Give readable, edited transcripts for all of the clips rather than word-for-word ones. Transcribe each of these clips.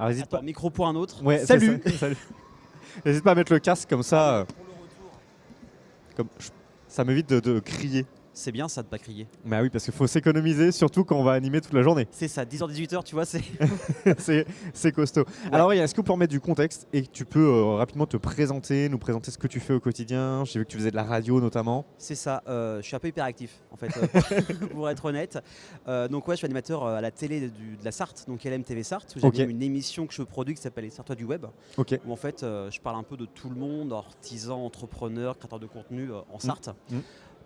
Alors, n'hésite Attends, pas. micro pour un autre. Ouais, Salut. Salut. N'hésite pas à mettre le casque comme ça. Comme... Ça m'évite de crier. C'est bien ça de pas crier. Bah oui, parce qu'il faut s'économiser, surtout quand on va animer toute la journée. C'est ça, 10h-18h, tu vois, c'est... c'est costaud. Ouais. Alors, est-ce que vous pouvez remettre du contexte et que tu peux rapidement te présenter, nous présenter ce que tu fais au quotidien? J'ai vu que tu faisais de la radio notamment. C'est ça, je suis un peu hyperactif en fait, pour être honnête. Donc ouais, je suis animateur à la télé de la Sarthe, donc LMTV Sarthe, où j'anime une émission que je produis qui s'appelle Les Sartois du Web. Ok. Où en fait, je parle un peu de tout le monde, artisans, entrepreneurs, créateurs de contenu en Sarthe.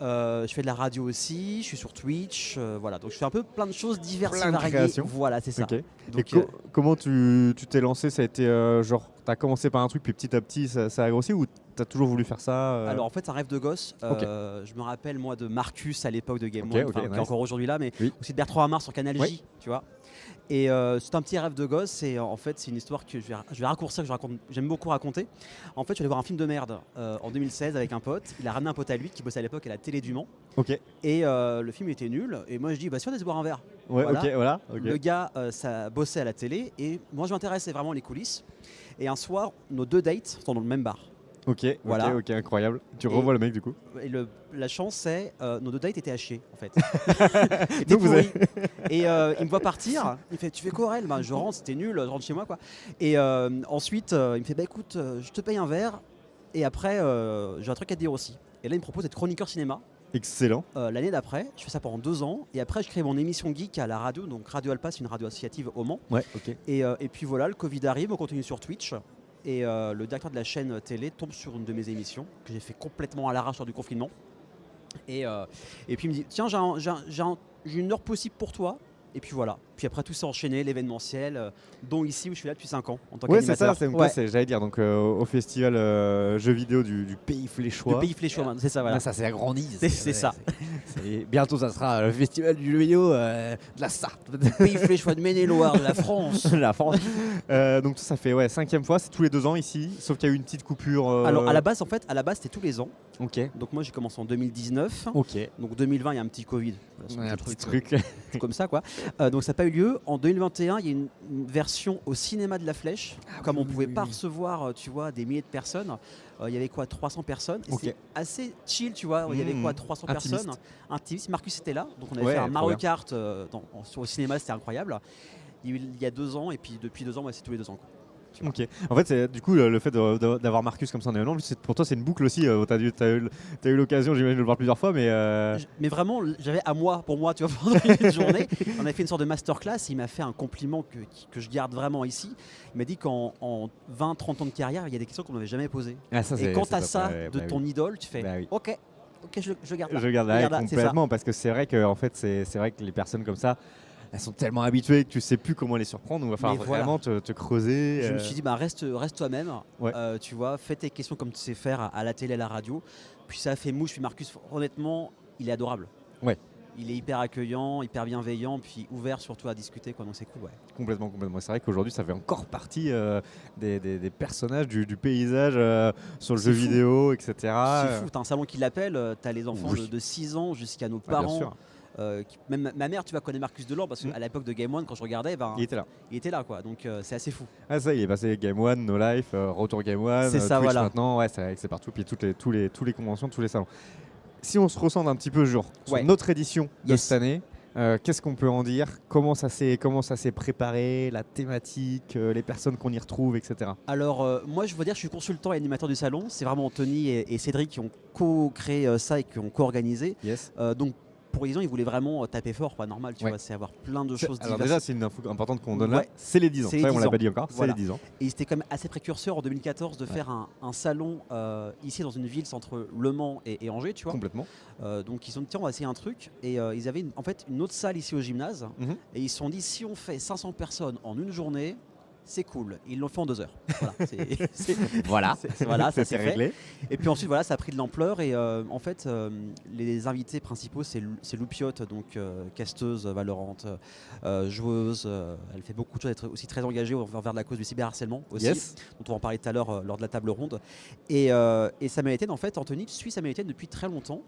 Je fais de la radio aussi, je suis sur Twitch, voilà. Donc je fais un peu plein de choses diverses et variées. Voilà, c'est ça. Okay. Donc, et comment tu t'es lancé? Ça a été genre, t'as commencé par un truc, puis petit à petit ça a grossi, ou t'as toujours voulu faire ça Alors en fait, c'est un rêve de gosse. Je me rappelle moi de Marcus à l'époque de Game One, qui est encore aujourd'hui là, mais aussi de Bertrand Hamar sur Canal J, tu vois. Et c'est un petit rêve de gosse, et en fait c'est une histoire que je vais raccourcir, que j'aime beaucoup raconter. En fait, je suis allé voir un film de merde en 2016 avec un pote. Il a ramené un pote à lui qui bossait à l'époque à la télé du Mans. Et le film était nul, et moi je dis bah si on allait se boire un verre. Le gars ça bossait à la télé, et moi je m'intéressais vraiment les coulisses. Et un soir, nos deux dates sont dans le même bar. Ok, incroyable. Tu revois le mec du coup. Et la chance c'est nos deux dates étaient à chier en fait. Donc vous avez... Et il me voit partir, il me fait tu fais quoi Aurel? Ben, je rentre, c'était nul, je rentre chez moi quoi. Et ensuite il me fait bah écoute je te paye un verre, et après j'ai un truc à te dire aussi. Et là il me propose d'être chroniqueur cinéma. Excellent. L'année d'après, je fais ça pendant 2 ans, et après je crée mon émission geek à la radio, donc Radio Alpa, c'est une radio associative au Mans. Et puis voilà, le Covid arrive, on continue sur Twitch. Et le directeur de la chaîne télé tombe sur une de mes émissions que j'ai fait complètement à l'arrache lors du confinement. Et puis il me dit tiens, j'ai une heure possible pour toi. Et puis voilà. Puis après tout s'est enchaîné, l'événementiel, dont ici où je suis là depuis 5 ans en tant qu'animateur. C'est ça, j'allais dire. Donc au festival jeux vidéo du Pays Fléchois. Du Pays Fléchois, c'est ça, voilà. Là, ça s'est agrandi. C'est ça. Bientôt, ça sera le festival du jeu vidéo de la Sarthe. Du Pays Fléchois, de Maine-et-Loire, de la France. La France. Donc ça fait 5e fois, c'est tous les 2 ans ici, sauf qu'il y a eu une petite coupure. Alors à la base c'était tous les ans. Ok. Donc moi j'ai commencé en 2019. Ok. Donc 2020 il y a un petit Covid. Un petit truc. Comme ça quoi. Donc ça n'a pas eu lieu. En 2021 il y a une version au cinéma de la Flèche. Comme on ne pouvait pas recevoir tu vois, des milliers de personnes, il y avait 300 personnes. C'était assez chill, tu vois. Il y avait 300 personnes. Intimiste. Marcus était là. Donc on avait fait un Mario Kart au cinéma, c'était incroyable. Il y a 2 ans, et puis depuis 2 ans, c'est tous les 2 ans. Quoi. Ok. En fait, du coup, le fait d'avoir Marcus comme ça en événement, pour toi, c'est une boucle aussi. T'as eu l'occasion, j'imagine, de le voir plusieurs fois, mais. Mais vraiment, j'avais pour moi, tu vois, pendant une journée. On a fait une sorte de masterclass. Il m'a fait un compliment que je garde vraiment ici. Il m'a dit qu'en 20-30 ans de carrière, il y a des questions qu'on n'avait jamais posées. Et quand tu as ça de ton idole, tu fais OK, je garde ça. Je garde complètement, parce que c'est vrai que, en fait, c'est vrai que les personnes comme ça, elles sont tellement habituées que tu sais plus comment les surprendre. Donc il va falloir vraiment te creuser. Je me suis dit, reste toi-même. Tu vois, fais tes questions comme tu sais faire à la télé, à la radio. Puis ça a fait mouche. Puis Marcus, honnêtement, il est adorable. Il est hyper accueillement, hyper bienveillant, puis ouvert surtout à discuter. Donc c'est cool. Complètement. C'est vrai qu'aujourd'hui, ça fait encore partie des personnages du paysage sur le jeu vidéo, etc. C'est fou. T'as un salon qui l'appelle. T'as les enfants de 6 ans jusqu'à nos parents. Bien sûr. Même ma mère, tu vas connaître Marcus Delors, parce qu'à l'époque de Game One, quand je regardais, il était là quoi. Donc c'est assez fou. Ça, il est passé Game One, No Life, Retour Game One, c'est ça, Twitch voilà. maintenant. C'est vrai que c'est partout. Puis tous les conventions, tous les salons. Si on se ressent un petit peu sur notre édition de cette année, qu'est-ce qu'on peut en dire? Comment ça s'est préparé, la thématique, les personnes qu'on y retrouve, etc. Alors moi je veux dire, je suis consultant et animateur du salon. C'est vraiment Anthony et Cédric qui ont co-créé ça et qui ont co-organisé. Donc pour les gens, ils voulaient vraiment taper fort, pas normal, tu vois, c'est avoir plein de choses diverses. Alors déjà, c'est une info importante qu'on donne là, c'est les 10 ans. Ça, on l'a pas dit encore, c'est les 10 ans. Et ils étaient quand même assez précurseurs en 2014 de faire un salon ici dans une ville entre Le Mans et Angers, tu vois. Complètement. Donc ils ont dit tiens, on va essayer un truc, et ils avaient en fait une autre salle ici au gymnase, et ils se sont dit si on fait 500 personnes en une journée, c'est cool. Ils l'ont fait en 2 heures. Voilà, ça s'est réglé. Et puis ensuite, ça a pris de l'ampleur. Et en fait, les invités principaux, c'est Loupiote, donc casteuse, valorante, joueuse. Elle fait beaucoup de choses, elle est aussi très engagée envers la cause du cyberharcèlement aussi, dont on va en parler tout à l'heure lors de la table ronde. Et Samuel Etienne, en fait, Anthony suit Samuel Etienne depuis très longtemps,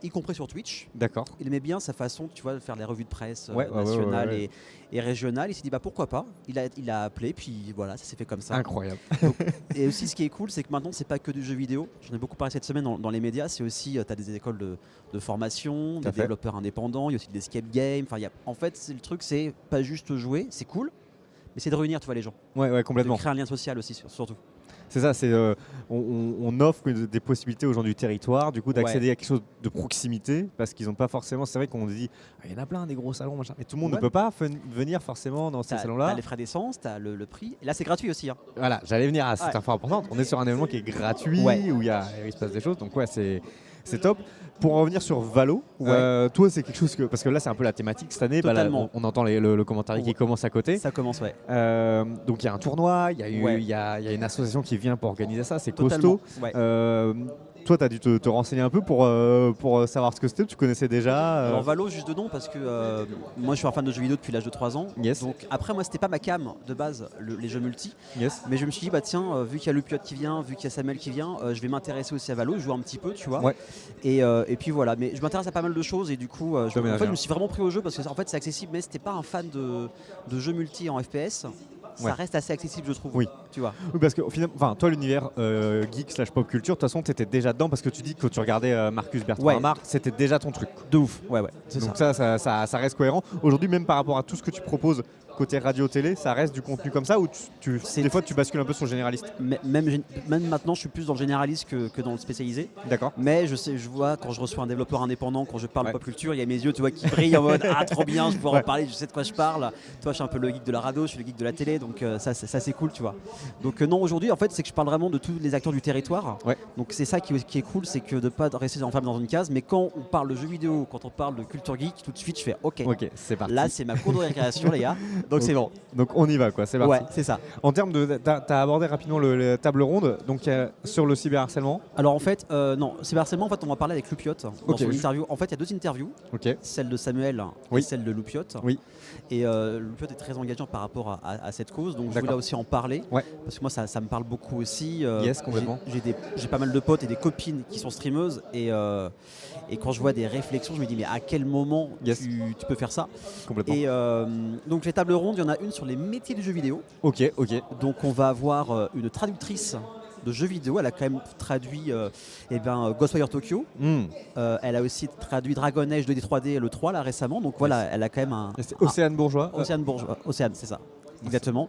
y compris sur Twitch. D'accord. Il aimait bien sa façon, tu vois, de faire les revues de presse nationales et régionales. Il s'est dit pourquoi pas. Il a m'a appelé, puis voilà, ça s'est fait comme ça. Incroyable. Donc, et aussi, ce qui est cool, c'est que maintenant, c'est pas que du jeu vidéo. J'en ai beaucoup parlé cette semaine dans les médias. C'est aussi, tu as des écoles de formation, des développeurs indépendants, il y a aussi des escape games. En fait, le truc, c'est pas juste jouer, c'est cool, mais c'est de réunir, tu vois, les gens. Ouais, complètement. De créer un lien social aussi, surtout. C'est ça, on offre des possibilités aux gens du territoire, du coup, d'accéder à quelque chose de proximité, parce qu'ils n'ont pas forcément. C'est vrai qu'on dit, il y en a plein des gros salons, machin, mais tout le monde ne peut pas venir forcément dans ces salons-là. T'as les frais d'essence, t'as le prix, et là c'est gratuit aussi. Hein. Voilà, j'allais venir à cette info importante. On est sur un événement qui est gratuit, où il se passe des choses, donc c'est top. Pour en revenir sur Valo, toi c'est quelque chose parce que là c'est un peu la thématique cette année. Totalement. On entend le commentaire qui commence à côté. Ça commence, donc il y a un tournoi, il y a une association qui vient pour organiser ça, c'est Totalement. costaud. Toi, tu as dû te renseigner un peu pour savoir ce que c'était. Tu connaissais déjà Alors Valo, juste de nom, parce que moi je suis un fan de jeux vidéo depuis l'âge de 3 ans. Yes. Donc après, moi c'était pas ma cam de base, les jeux multi. Yes. Mais je me suis dit, tiens, vu qu'il y a Lupiot qui vient, vu qu'il y a Samuel qui vient, je vais m'intéresser aussi à Valo, jouer un petit peu, tu vois. Ouais. Et puis voilà. Mais je m'intéresse à pas mal de choses et du coup, je me suis vraiment pris au jeu parce que en fait c'est accessible, mais c'était pas un fan de jeux multi en FPS. Ça reste assez accessible, je trouve. Oui. Tu vois. Oui, parce que toi, l'univers geek / pop culture, de toute façon, tu étais déjà dedans parce que tu dis que tu regardais Marcus Bertrand Amar, c'était déjà ton truc. De ouf. Ouais. Donc ça reste cohérent. Aujourd'hui, même par rapport à tout ce que tu proposes côté radio-télé, ça reste du contenu comme ça ou des fois tu bascules un peu sur le généraliste? Même maintenant, je suis plus dans le généraliste que dans le spécialisé. D'accord. Mais je vois quand je reçois un développeur indépendant, quand je parle pop culture, il y a mes yeux, tu vois, qui brillent en mode ah trop bien, je vais pouvoir en parler, je sais de quoi je parle. Toi, je suis un peu le geek de la radio, je suis le geek de la télé, donc ça c'est cool, tu vois. Donc non, aujourd'hui, en fait, c'est que je parle vraiment de tous les acteurs du territoire. Ouais. Donc c'est ça qui est cool, c'est que de pas rester enfermé dans une case, mais quand on parle de jeux vidéo, quand on parle de culture geek, tout de suite, je fais OK, c'est parti. Là, c'est ma cour de récréation, les gars. Donc c'est bon. Donc on y va, quoi. C'est parti. Ouais, c'est ça. En termes de, t'as abordé rapidement la table ronde. Donc sur le cyberharcèlement. Alors en fait, non, cyberharcèlement, en fait, on va parler avec Lupiot dans son interview. En fait, il y a 2 interviews. Celle de Samuel et celle de Lupiot. Oui. Et Lupiot est très engageant par rapport à cette cause, donc je voulais aussi en parler. Ouais. Parce que moi, ça me parle beaucoup aussi. Yes, complètement. J'ai pas mal de potes et des copines qui sont streameuses et quand je vois des réflexions, je me dis mais à quel moment tu peux faire ça? Complètement. Et donc les tables rondes, il y en a une sur les métiers du jeu vidéo. Ok. Donc on va avoir une traductrice de jeux vidéo. Elle a quand même traduit Ghostwire Tokyo. Elle a aussi traduit Dragon Age 2D 3D le 3 là récemment. Donc voilà, elle a quand même un... C'est Océane Bourgeois. Océane, c'est ça. Exactement.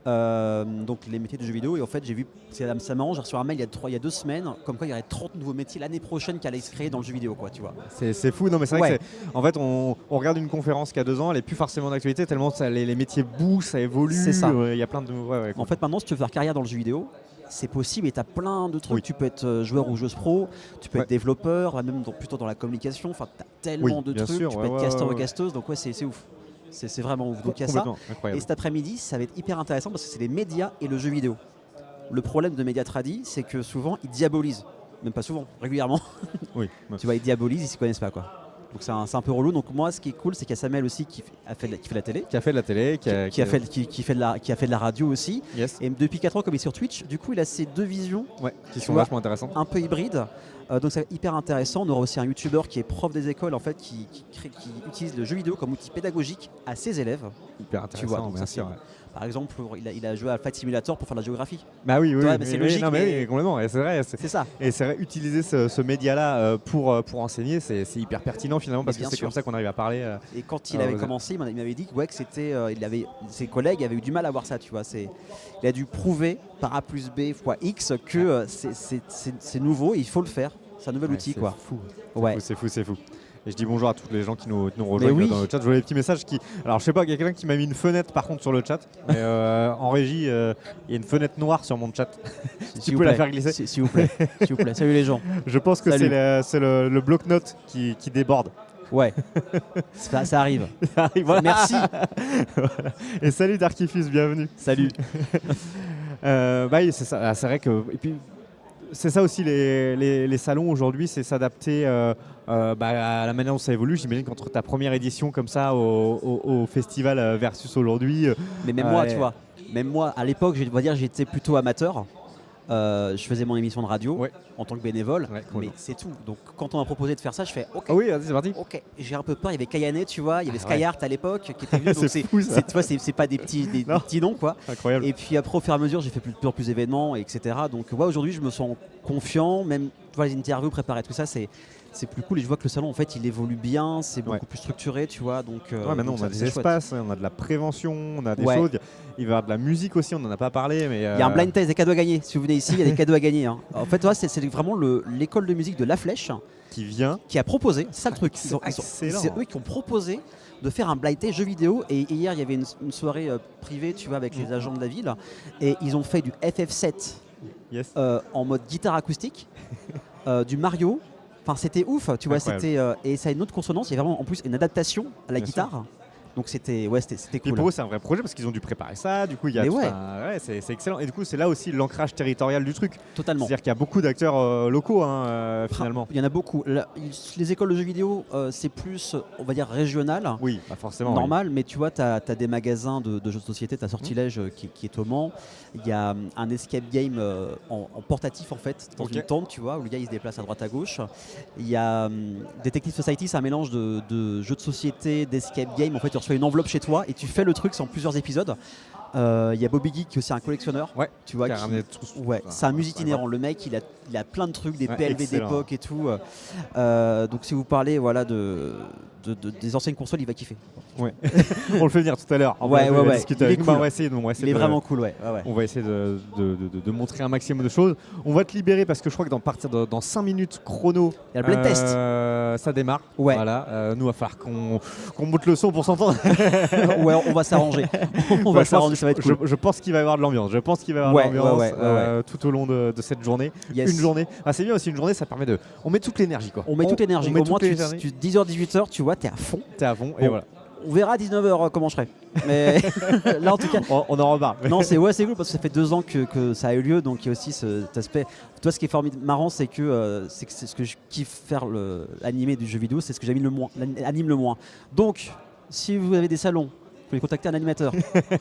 Donc les métiers de jeux vidéo, et en fait j'ai vu, c'est marrant, j'ai reçu un mail il y a 2 semaines comme quoi il y aurait 30 nouveaux métiers l'année prochaine qui allaient se créer dans le jeu vidéo, quoi, tu vois. C'est fou. Non mais c'est vrai que en fait on regarde une conférence qui a 2 ans, elle est plus forcément d'actualité tellement les métiers bougent, ça évolue. C'est ça. Il y a plein de... En fait maintenant, si tu veux faire carrière dans le jeu vidéo, c'est possible et tu as plein de trucs. Oui. Tu peux être joueur ou joueuse pro, tu peux être développeur, même plutôt dans la communication. Enfin, tu as tellement de trucs. Sûr, tu peux être casteur ou casteuse, donc c'est ouf. C'est vraiment ouf. Donc il y a ça. Incroyable. Et cet après-midi, ça va être hyper intéressant parce que c'est les médias et le jeu vidéo. Le problème de médias tradis, c'est que souvent, ils diabolisent. Même pas souvent, régulièrement. Oui. Tu vois, ils diabolisent, ils s'y connaissent pas, quoi. Donc c'est un peu relou. Donc moi, ce qui est cool, c'est qu'il y a Samuel aussi qui fait la télé. Qui a fait de la télé, qui a fait de la radio aussi. Yes. Et depuis 4 ans, comme il est sur Twitch, du coup, il a ces 2 visions qui sont vachement intéressantes. Un peu hybrides. Donc c'est hyper intéressant. On aura aussi un youtubeur qui est prof des écoles, en fait, qui utilise le jeu vidéo comme outil pédagogique à ses élèves. Hyper intéressant, tu vois, donc bien sûr. Par exemple, il a joué à Flight Simulator pour faire de la géographie. Bah oui, c'est logique. Non, mais complètement, c'est vrai. C'est ça. Et c'est vrai, utiliser ce média-là pour enseigner, c'est hyper pertinent finalement parce que c'est comme ça qu'on arrive à parler. Et quand il avait commencé, il m'avait dit que c'était, ses collègues avaient eu du mal à voir ça, tu vois. Il a dû prouver par A plus B fois X que c'est nouveau et il faut le faire. C'est un nouvel outil, quoi. C'est fou. Et je dis bonjour à tous les gens qui nous rejoignent dans le chat. Je vois les petits messages qui... Alors je sais pas, il y a quelqu'un qui m'a mis une fenêtre par contre sur le chat. Mais en régie, il y a une fenêtre noire sur mon chat. Tu peux la faire glisser s'il vous plaît. Salut les gens. Je pense que c'est le bloc-notes qui déborde. Ouais, ça arrive. Voilà. Merci. Voilà. Et salut Darkifus, bienvenue. Salut. C'est ça. C'est vrai que... Et puis, c'est ça aussi les salons aujourd'hui, c'est s'adapter à la manière dont ça évolue. J'imagine qu'entre ta première édition comme ça au festival versus aujourd'hui. Mais même moi, tu vois, à l'époque, je dois dire, j'étais plutôt amateur. je faisais mon émission de radio en tant que bénévole, cool. Mais c'est tout. Donc quand on m'a proposé de faire ça, je fais OK. Ah oui, vas-y, c'est parti. OK. J'ai un peu peur. Il y avait Kayane, tu vois, il y avait Skyheart à l'époque qui était venu. Donc c'est fou, ça. tu vois, c'est pas des petits noms, quoi. Incroyable. Et puis après, au fur et à mesure, j'ai fait de plus en plus d'événements, etc. Donc aujourd'hui, je me sens confiant, même tu vois, les interviews préparées, tout ça, c'est plus cool. Et je vois que le salon, en fait, il évolue bien, c'est beaucoup plus structuré, tu vois. Donc maintenant, on a des espaces, on a de la prévention, on a des choses. Il va y avoir de la musique aussi, on n'en a pas parlé. Mais il y a un blind test, des cadeaux à gagner. Si vous venez ici, il y a des cadeaux à gagner. Hein. En fait, c'est vraiment l'école de musique de La Flèche qui a proposé, c'est ça le truc. C'est eux qui ont proposé de faire un blind test jeu vidéo. Et hier, il y avait une soirée privée, tu vois, avec les agents de la ville. Et ils ont fait du FF7 en mode guitare acoustique, du Mario. Enfin, c'était ouf, tu vois, et ça a une autre consonance, il y a vraiment en plus une adaptation à la guitare. Sûr. Donc c'était cool. Et pour eux, c'est un vrai projet parce qu'ils ont dû préparer ça. Du coup, il y a c'est excellent. Et du coup, c'est là aussi l'ancrage territorial du truc. Totalement. C'est-à-dire qu'il y a beaucoup d'acteurs locaux, finalement. Il y en a beaucoup. Les écoles de jeux vidéo, c'est plus, on va dire, régional. Oui, pas forcément. Normal, mais tu vois, tu as des magasins de jeux de société. Tu as Sortilège qui est au Mans. Il y a un escape game en portatif, en fait, dans une tente, tu vois, où le gars il se déplace à droite à gauche. Il y a Detective Society, c'est un mélange de jeux de société, d'escape game. En fait, tu reçois une enveloppe chez toi et tu fais le truc sans plusieurs épisodes. Il y a Bobby Geek qui est aussi un collectionneur. Tu vois, c'est un musée itinérant. Le mec, il a plein de trucs, des PLV d'époque et tout. Donc si vous parlez des anciennes consoles, il va kiffer. On le fait venir tout à l'heure. On va discuter avec cool. On va essayer il est vraiment cool. On va essayer de montrer un maximum de choses. On va te libérer parce que je crois que dans 5 minutes chrono, il y a le blind test. Ça démarre. Voilà. Nous, il va falloir qu'on monte le son pour s'entendre. On va s'arranger. Ça va être cool. Je pense qu'il va y avoir de l'ambiance. Tout au long de cette journée. Une journée. C'est bien aussi, une journée, ça permet de. On met toute l'énergie, quoi. On met toute l'énergie. Au moins, 10h, 18h, tu vois, t'es à fond. Et voilà. On verra à 19h comment je serai. Mais là, en tout cas. On en reparle. Non, c'est cool parce que ça fait 2 ans que ça a eu lieu. Donc, il y a aussi cet aspect. Toi, ce qui est formidable, marrant, c'est que c'est ce que je kiffe faire l'animé du jeu vidéo. C'est ce que j'anime le moins. Donc, si vous avez des salons, vous pouvez contacter un animateur.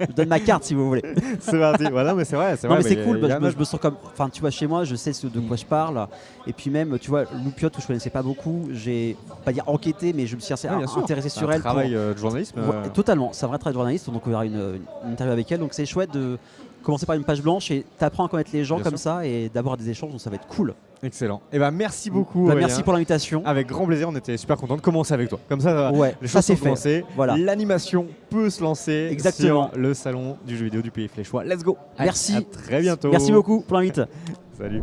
Je donne ma carte si vous voulez. C'est parti. Voilà, mais c'est vrai. Non, mais c'est cool. Je me sens comme. Enfin, tu vois, chez moi, je sais de quoi je parle. Et puis même, tu vois, Loupiote, que je connaissais pas beaucoup, j'ai pas dire enquêté, mais je me suis intéressé sur elle. C'est un travail de journalisme. Totalement. C'est un vrai travail de journaliste. Donc, on aura une interview avec elle. Donc, c'est chouette de commencer par une page blanche et t'apprends à connaître les gens comme ça et d'avoir des échanges. Donc, ça va être cool. Excellent. Et merci beaucoup. Merci pour l'invitation. Avec grand plaisir, on était super content de commencer avec toi. Comme ça, les choses sont commencées. Voilà. L'animation peut se lancer sur le salon du jeu vidéo du Pays Fléchois. Let's go. Merci. À très bientôt. Merci beaucoup pour l'invite. Salut.